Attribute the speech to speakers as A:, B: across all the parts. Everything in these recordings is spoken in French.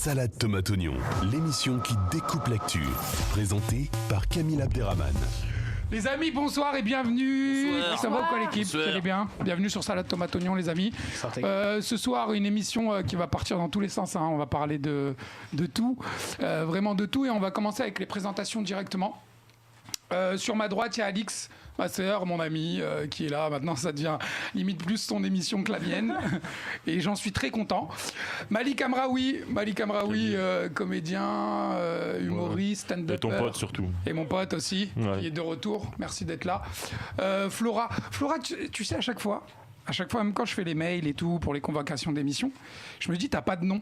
A: Salade tomate oignon, l'émission qui découpe l'actu, présentée par Camille Abderrahmane.
B: Les amis, bonsoir et bienvenue.
C: Bonsoir.
B: Ça va ou quoi l'équipe? Vous allez bien? Bienvenue sur Salade tomate oignon les amis. Ce soir, une émission qui va partir dans tous les sens. On va parler de tout, vraiment de tout. Et on va commencer avec les présentations directement. Sur ma droite, il y a Alix, ma sœur, mon ami, qui est là. Maintenant, ça devient limite plus son émission que la mienne. Et j'en suis très content. Malik Amraoui, comédien, humoriste, stand-upper.
D: Et ton pote surtout.
B: Et mon pote aussi,
D: Ouais.
B: qui est de retour. Merci d'être là. Flora, tu sais, à chaque fois, même quand je fais les mails et tout pour les convocations d'émissions, je me dis, t'as pas de nom.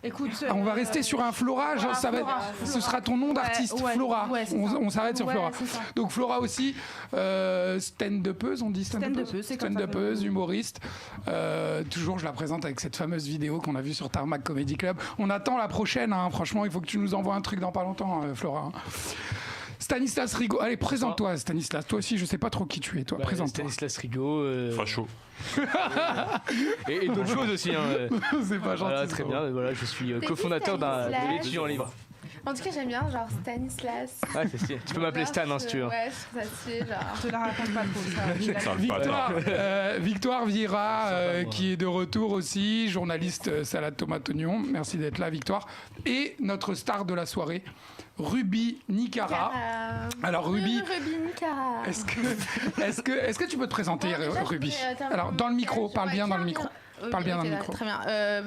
E: Écoute,
B: On va rester sur un Flora, genre, ça va être-
E: Flora.
B: ce sera ton nom d'artiste,
E: Ouais,
B: Flora.
E: ouais, c'est
B: On s'arrête sur
E: Ouais,
B: Flora.
E: c'est ça.
B: Donc Flora aussi, stand-upeuse, on dit
E: Stand-upeuse, c'est comme ça qu'on
B: stand-upeuse,
E: dit.
B: humoriste. Toujours, je la présente avec cette fameuse vidéo qu'on a vue sur Tarmac Comedy Club. On attend la prochaine, hein. Franchement, il faut que tu nous envoies un truc dans pas longtemps, Flora. hein. Stanislas Rigaud, allez, présente-toi, Stanislas. Toi aussi, je sais pas trop qui tu es, toi. Présente-toi.
C: Stanislas Rigaud.
D: Facho.
C: Et d'autres choses aussi. Hein.
B: C'est pas gentil.
C: Voilà, très
B: ça.
C: bien. Voilà, je suis cofondateur de l'étudiant libre.
F: En tout cas, j'aime bien, genre Stanislas.
C: Ah, c'est stylé. Tu peux m'appeler Stan hein, si tu veux.
F: Ouais, je trouve ça stylé, genre.
E: je te la raconte pas trop ça.
D: Ça le patin.
B: Victoire Vieira, qui est de retour aussi, journaliste Salade Tomate Oignon. Merci d'être là, Victoire. Et notre star de la soirée, Ruby Nicara. Alors, Ruby,
F: Nicara.
B: est-ce que tu peux te présenter,
F: Bon, déjà,
B: Ruby?
F: je voudrais terminer
B: Alors, dans le micro, parle bien dans le micro. Parle bien dans le micro.
F: Très bien.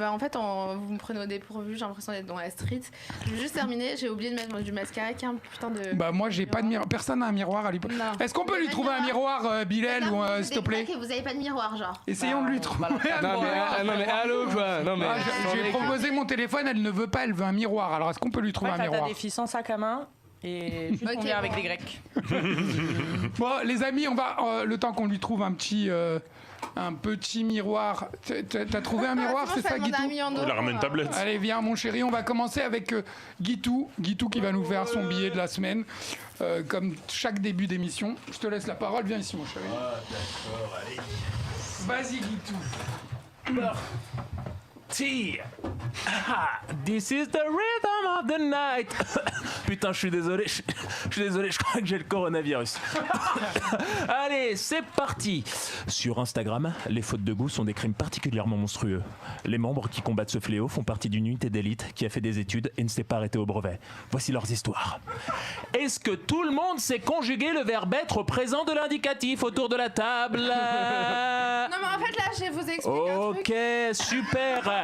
F: En fait, vous me prenez au dépourvu, j'ai l'impression d'être dans la street. Je vais juste terminer, j'ai oublié de mettre du mascara, qui est un putain de.
B: Bah, moi, j'ai pas de miroir. Personne n'a un miroir à lui.
F: Non.
B: Est-ce qu'on peut lui trouver un miroir, Bilal, ou s'il te plaît?
F: Vous avez pas de miroir, genre.
B: Essayons de lui trouver un miroir.
C: Non mais allô quoi. Non mais.
B: Je lui ai proposé mon téléphone, elle ne veut pas, elle veut un miroir. Alors, est-ce qu'on peut lui trouver un
E: T'as
B: miroir?
E: des filles sans sac à main et juste
F: Ok,
E: on vient avec
F: bon.
E: des Grecs.
B: Bon, les amis, on va le temps qu'on lui trouve un petit miroir. T'as trouvé un miroir, c'est ça, Guitou?
D: Il a ramené une tablette.
B: Allez, viens, mon chéri, on va commencer avec Guitou qui va nous faire son billet de la semaine, comme chaque début d'émission. Je te laisse la parole, viens ici, mon chéri.
G: D'accord, allez.
B: Vas-y, Guitou.
G: This is the rhythm of the night. Putain, je suis désolé, je crois que j'ai le coronavirus. Allez, c'est parti. Sur Instagram, les fautes de goût sont des crimes particulièrement monstrueux. Les membres qui combattent ce fléau font partie d'une unité d'élite qui a fait des études et ne s'est pas arrêtée au brevet. Voici leurs histoires. Est-ce que tout le monde sait conjuguer le verbe être au présent de l'indicatif autour de la table?
F: Non, mais en fait, là, je vais vous expliquer un truc.
G: Ok, super.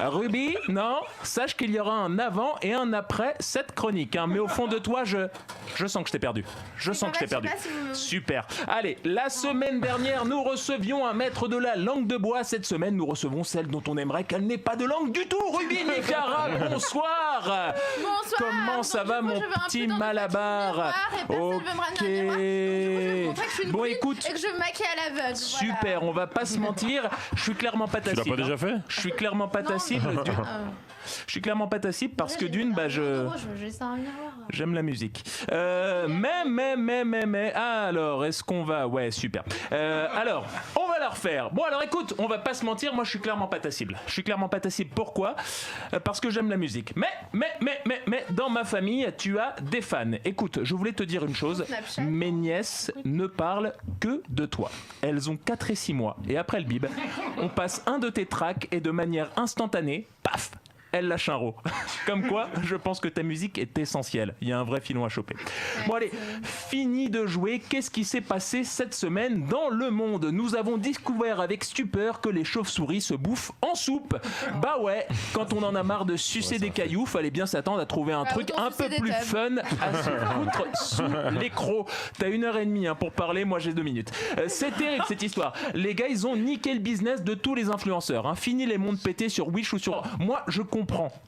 G: Ruby, non, sache qu'il y aura un avant et un après cette chronique. Hein, mais au fond de toi, je sens que je t'ai perdu. Je sens que je t'ai perdu. Super. Allez, la semaine dernière, nous recevions un maître de la langue de bois. Cette semaine, nous recevons celle dont on aimerait qu'elle n'ait pas de langue du tout. Ruby Nicara, bonsoir.
F: Bonsoir.
G: Comment ça va, mon petit Malabar? Ok. Bon, écoute.
F: Et que je me maquille à l'aveugle.
G: Super, on va pas se mentir, je suis clairement pas
D: Tu
G: tacible.
D: l'as pas déjà fait?
G: Je suis clairement pas tacible. Je suis clairement pas tacible parce que d'une, j'aime la musique. Mais. Alors, est-ce qu'on va? Ouais, super. Alors, on va la refaire. Bon, alors écoute, on va pas se mentir, moi je suis clairement pas tacible. Je suis clairement pas tacible. Pourquoi? Parce que j'aime la musique. Mais, dans ma famille, tu as des fans. Écoute, je voulais te dire une chose. Mes nièces ne parlent que de toi. Elles ont 4 et 6 mois. Et après le bib, on passe un de tes tracks et de manière instantanée, paf, elle lâche un rot. Comme quoi, je pense que ta musique est essentielle. Il y a un vrai filon à choper. Bon allez, fini de jouer. Qu'est-ce qui s'est passé cette semaine dans le monde? Nous avons découvert avec stupeur que les chauves-souris se bouffent en soupe. Bah ouais, quand on en a marre de sucer des cailloux, fallait bien s'attendre à trouver un truc un peu plus fun à se foutre sous les crocs. T'as 1h30 pour parler, moi j'ai 2 minutes. C'est terrible cette histoire. Les gars, ils ont niqué le business de tous les influenceurs. Fini les mondes pétés sur Wish ou sur... Moi, je comprends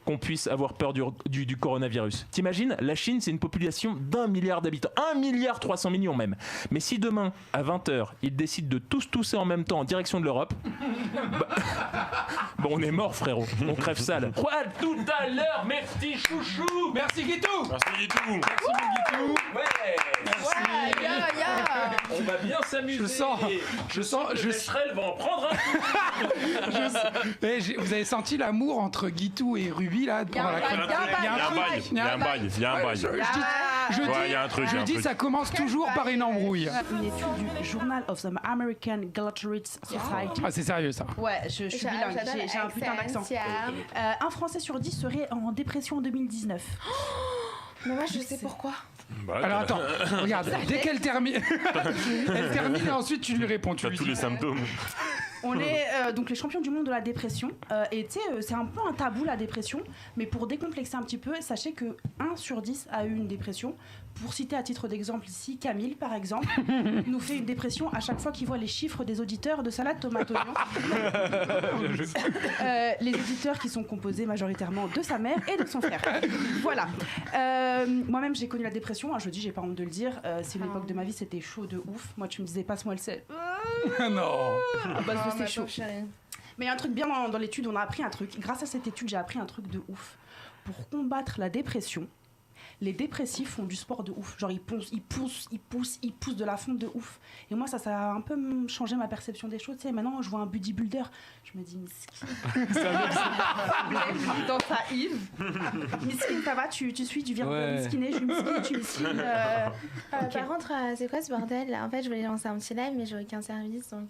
G: qu'on puisse avoir peur du coronavirus. T'imagines, la Chine, c'est une population d'1 milliard d'habitants. 1,3 milliard même. Mais si demain, à 20h, ils décident de tous tousser en même temps en direction de l'Europe, bon, on est mort, frérot. On crève sale. Quoi, tout à l'heure, mes petits chouchous.
B: Merci, Guitou.
D: Merci Guitou.
G: Ouais. On va bien s'amuser.
B: Je sens,
G: Becherel va en prendre un coup.
B: Vous avez senti l'amour entre Guitou Pitou et Ruby là pendant la chronique.
D: Il y a un bail. Il y a un bail. Il y a un bail. Il y a un truc.
B: Je dis, ça commence toujours par une embrouille.
H: Une étude du Journal of the American Glutterates Society.
B: Ah, c'est sérieux ça.
H: Ouais, je suis bilingue, j'ai un putain d'accent. Un Français sur 10 serait en dépression en 2019.
F: Mais moi, je sais pourquoi.
B: Alors attends, regarde, dès qu'elle termine, elle termine et ensuite tu lui réponds.
D: Tu as tous les symptômes.
H: On est donc les champions du monde de la dépression. Et tu sais, c'est un peu un tabou la dépression. Mais pour décomplexer un petit peu, sachez que 1 sur 10 a eu une dépression. Pour citer à titre d'exemple ici, Camille par exemple, nous fait une dépression à chaque fois qu'il voit les chiffres des auditeurs de Salade Tomate Oignon. Les auditeurs qui sont composés majoritairement de sa mère et de son frère. Voilà. Moi-même j'ai connu la dépression, je dis, j'ai pas honte de le dire. C'est une époque de ma vie, c'était chaud de ouf. Moi tu me disais passe-moi le sel.
B: Non.
H: C'est chaud. Mais il y a un truc bien dans l'étude, on a appris un truc. Grâce à cette étude, j'ai appris un truc de ouf. Pour combattre la dépression, les dépressifs font du sport de ouf. Genre ils poussent de la fonte de ouf. Et moi ça a un peu changé ma perception des choses. Tu sais, maintenant je vois un bodybuilder, je me dis miskin. Dans sa Yves. Miskin, ça va, tu suis du verbe miskiner, je suis miskin, tu miskines.
F: Par contre, c'est quoi ce bordel là? En fait, je voulais lancer un petit live, mais j'ai aucun service, donc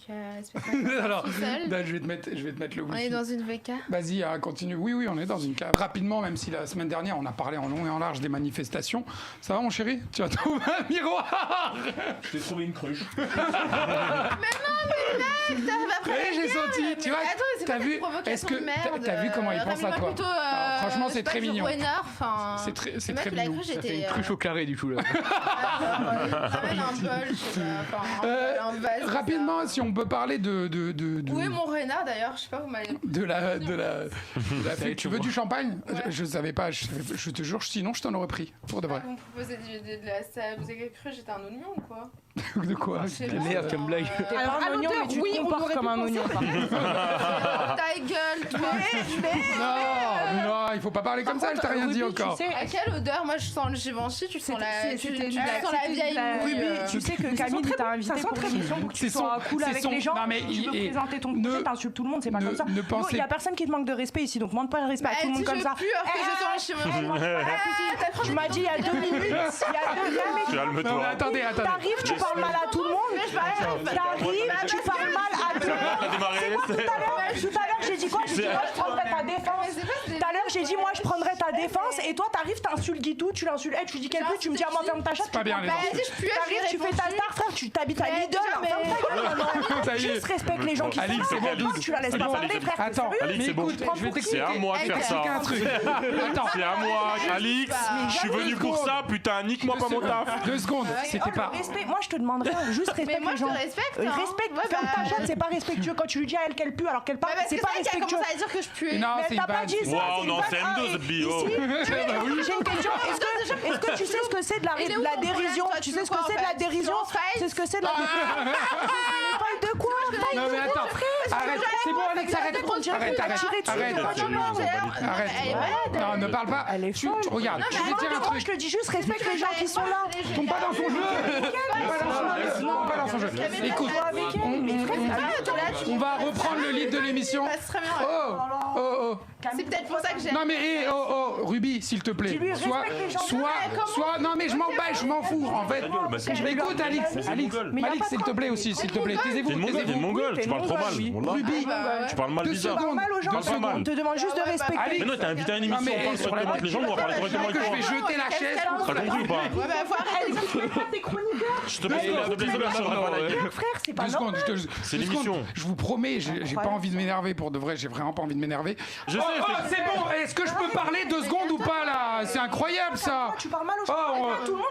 B: alors, je vais te mettre le wifi.
F: On est dans une VK.
B: Vas-y, continue. Oui, on est dans une cave. Rapidement, même si la semaine dernière on a parlé en long et en large des manifestations. Ça va mon chéri? Tu as trouvé un miroir?
G: J'ai trouvé une cruche.
F: Mais non, mais mec,
B: j'ai senti, tu vois.
F: Attends, c'est
B: t'as vu? Est-ce que t'as vu comment il pense à toi? Franchement, c'est très mignon. C'est très mignon.
C: Ça fait une cruche au carré du coup là.
B: Rapidement, si on peut parler de
F: Où est mon renard d'ailleurs? Je sais pas, vous m'avez.
B: De la fête. Tu veux du champagne? Je savais pas. Je te jure, sinon je t'en aurais pris. Pour de vrai.
F: Vous me proposez de la salade. Vous avez cru que j'étais un oignon ou quoi?
B: De quoi?
C: Merde, comme blague.
H: Alors un oignon, mais tu te comportes comme un oignon.
F: Ta gueule, toi.
B: Non, il faut pas parler comme ça. Je t'ai rien dit encore.
F: À quelle odeur? Moi, je sens le Givenchy. Tu sens la vieille
H: Ruby. Tu sais que Camille t'a invité pour l'émission pour que tu sois cool avec les gens. Tu veux présenter ton projet, t'insultes tout le monde, c'est pas comme ça. Il y a personne qui te manque de respect ici, donc demande pas le respect à tout le monde comme ça. Tu m'as dit il y a 2 minutes.
B: Calme-toi. Attendez.
H: T'arrives, tu parles mal à tout le monde. T'arrives, tu parles mal à tout le monde. Tout à l'heure, j'ai dit quoi? J'ai dit moi je prendrais ta défense. Tout à l'heure, j'ai dit moi je prendrais ta défense. Et toi, t'arrives, t'insultes Guidou, tu l'insultes. Tu dis quelque chose, tu me dis à moi ferme ta chatte.
B: Pas bien les
H: T'arrives, tu fais ta star, frère. Tu t'habites à Lidl. Juste respecte les gens qui sont là. Tu la laisses pas parler, frère.
B: Attends,
D: Alix, c'est bon.
B: je vais t'expliquer.
D: C'est à moi de faire ça.
B: Attends.
D: C'est à moi, Alix. Je suis venu pour ça, putain. Nique-moi pas mon taf.
B: 2 secondes. C'était pas.
H: Moi, je te demanderais juste respecte les gens. Respecte, ferme ta chatte, c'est pas respectueux quand tu lui dis à elle qu'elle pue alors qu'elle parle, c'est pas respectueux.
F: Elle commence à dire que je pue.
B: Non,
H: mais
B: c'est
H: t'as pas dit ça.
D: Waouh, non, c'est M2 cette bio.
H: J'ai une question. Est-ce que tu sais ce que c'est de la dérision? Tu sais ce que c'est de la dérision? C'est ce que c'est de la dérision? De quoi?
B: Non mais attends. Arrête. C'est bon, Alex, arrête. Non, ne parle pas.
H: Elle est folle.
B: Regarde, je vais te dire un truc.
H: Je te dis juste respecte les gens qui sont là.
B: Tombe pas dans son jeu. Non, pas dans son jeu. Écoute, on va reprendre le lead de l'émission. Oh.
F: C'est peut-être pour ça que j'ai.
B: Non mais Ruby, s'il te plaît. Soit. Non mais je m'en bats, je m'en fous. En fait, écoute, Alix, s'il te plaît aussi, s'il te plaît. Taisez-vous.
D: T'es une mongole, tu parles trop mal.
B: Ruby,
D: tu parles mal
B: 2
D: bizarre.
B: secondes.
H: On te demande juste de respecter.
D: Mais non, t'es invité à une émission, on parle correctement avec les gens, on va parler correctement avec
B: Je
D: toi.
B: vais jeter la chaise.
D: T'as compris ou pas?
F: Ouais, bah, faut arrêter.
H: T'es chroniqueur.
D: Je te prie,
H: Frère, c'est pas
B: 2 secondes,
D: c'est l'émission.
B: Je vous promets, j'ai pas envie de m'énerver pour de vrai, j'ai vraiment pas envie de m'énerver.
D: Je sais,
B: c'est bon, est-ce que je peux parler 2 secondes ou pas là? C'est incroyable ça.
H: Tu parles mal aux gens.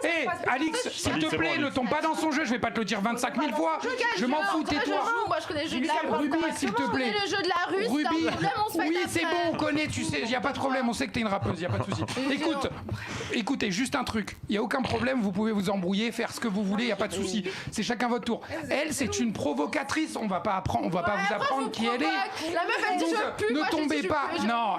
B: Hé, Alix, s'il te plaît, ne tombe pas dans son jeu, je vais pas te le dire 25 000 fois. Je m'en fous, tais-toi.
F: Moi, je connais le jeu de la
B: Ruby, s'il te plaît.
F: le jeu de la rue,
B: Ruby,
F: c'est un problème, on se fait
B: oui, c'est bon, on connaît, tu sais, y a pas de problème, on sait que t'es une rappeuse, y a pas de souci. Écoutez, juste un truc, y a aucun problème, vous pouvez vous embrouiller, faire ce que vous voulez, y a pas de souci. C'est chacun votre tour. Elle, c'est une provocatrice, on va pas vous apprendre qui elle est.
F: La meuf, elle dit je pue.
B: Ne tombez pas. Non,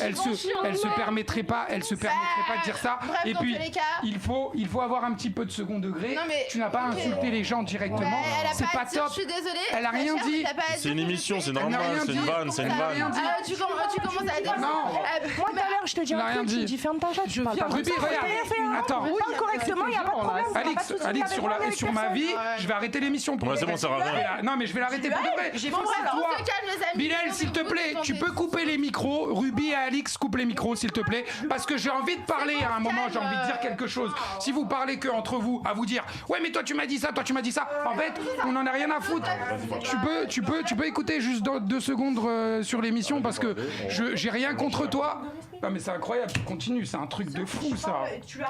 B: elle se permettrait pas de dire ça. Et puis il faut avoir un petit peu de second degré. Tu n'as pas insulté les gens directement. C'est pas top.
F: Je suis désolée.
B: Elle a rien dit.
D: C'est une émission, c'est
B: Elle n'a
D: normal,
B: rien
D: c'est une
B: dit.
D: vanne, c'est une
B: Elle n'a rien
D: vanne.
B: dit.
F: Tu commences à dire.
B: Non.
H: Moi, tout à l'heure, je te dis
B: Elle a
H: un
B: rien
H: truc,
B: dit.
H: tu me dis ferme ta chatte. Je parle pas comme
B: Ruby,
H: ça.
B: regarde. Attends.
H: Parle correctement, il n'y a pas de problème.
B: Alix, sur ma vie, je vais arrêter l'émission.
D: Ouais, c'est bon, ça va rien.
B: Non, mais je vais l'arrêter pour de vrai.
F: Bon, bref, on
B: Toi,
F: se calme, les amis.
B: Bilal, s'il te plaît, tu peux couper les micros. Ruby et Alix, coupe les micros, s'il te plaît. Parce que j'ai envie de parler à un moment, j'ai envie de dire quelque chose. Si vous parlez que entre vous, à vous dire, ouais, mais toi tu m'as dit ça, toi tu m'as dit ça. En fait, on en a rien à foutre. Tu peux écouter juste 2 secondes sur l'émission parce que j'ai rien contre toi. Non, mais c'est incroyable, tu continues, c'est un truc de fou ça.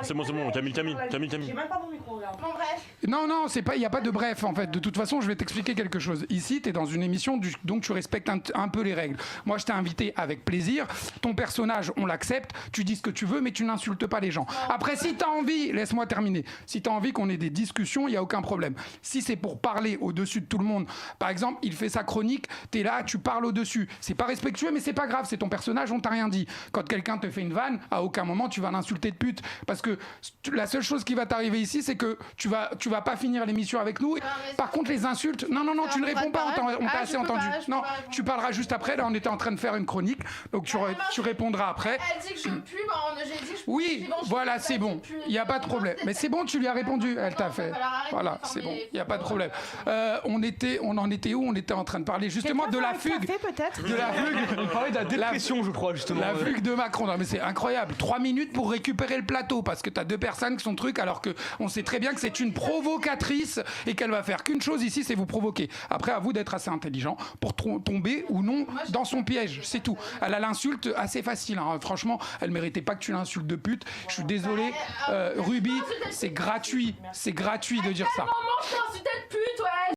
D: C'est bon, Camille.
H: J'ai même pas mon micro, regarde.
F: Bon, bref.
B: Non, il n'y a pas de bref en fait. De toute façon, je vais t'expliquer quelque chose. Ici, tu es dans une émission, donc tu respectes un peu les règles. Moi, je t'ai invité avec plaisir. Ton personnage, on l'accepte. Tu dis ce que tu veux, mais tu n'insultes pas les gens. Après, si tu as envie, laisse-moi terminer. Si tu as envie qu'on ait des discussions, il n'y a aucun problème. Si c'est pour parler au-dessus de tout le monde, par exemple, il fait sa chronique, tu es là, tu parles au-dessus. C'est pas respectueux, mais c'est pas grave, c'est ton personnage, on t'a rien dit. Quand quelqu'un te fait une vanne, à aucun moment tu vas l'insulter de pute. Parce que la seule chose qui va t'arriver ici, c'est que tu vas pas finir l'émission avec nous. Par contre, les insultes, non, tu ne réponds pas, on t'a assez entendu. Non, tu parleras juste après. Là, on était en train de faire une chronique, donc tu répondras après.
F: Elle dit que je pue, j'ai dit que je pue.
B: Oui, voilà, c'est bon. Il n'y a pas de problème. Mais c'est bon, tu lui as répondu. Elle t'a fait. Voilà, c'est bon. Il n'y a pas de problème. On en était où? On était en train de parler justement de la fugue.
H: Peut-être.
B: De la fugue.
C: On parlait de la dépression, je crois, justement.
B: La fugue de Macron. Non, mais c'est incroyable. 3 minutes pour récupérer le plateau parce que t'as 2 personnes qui sont trucs alors que on sait très bien que c'est une provocatrice et qu'elle va faire qu'une chose ici, c'est vous provoquer. Après, à vous d'être assez intelligent pour tomber ou non dans son piège. C'est tout. Elle a l'insulte assez facile. Hein. Franchement, elle méritait pas que tu l'insultes de pute. Je suis désolé. Ruby, c'est gratuit. C'est gratuit de dire ça.
F: Maman, je t'ai insulté de pute, ouais.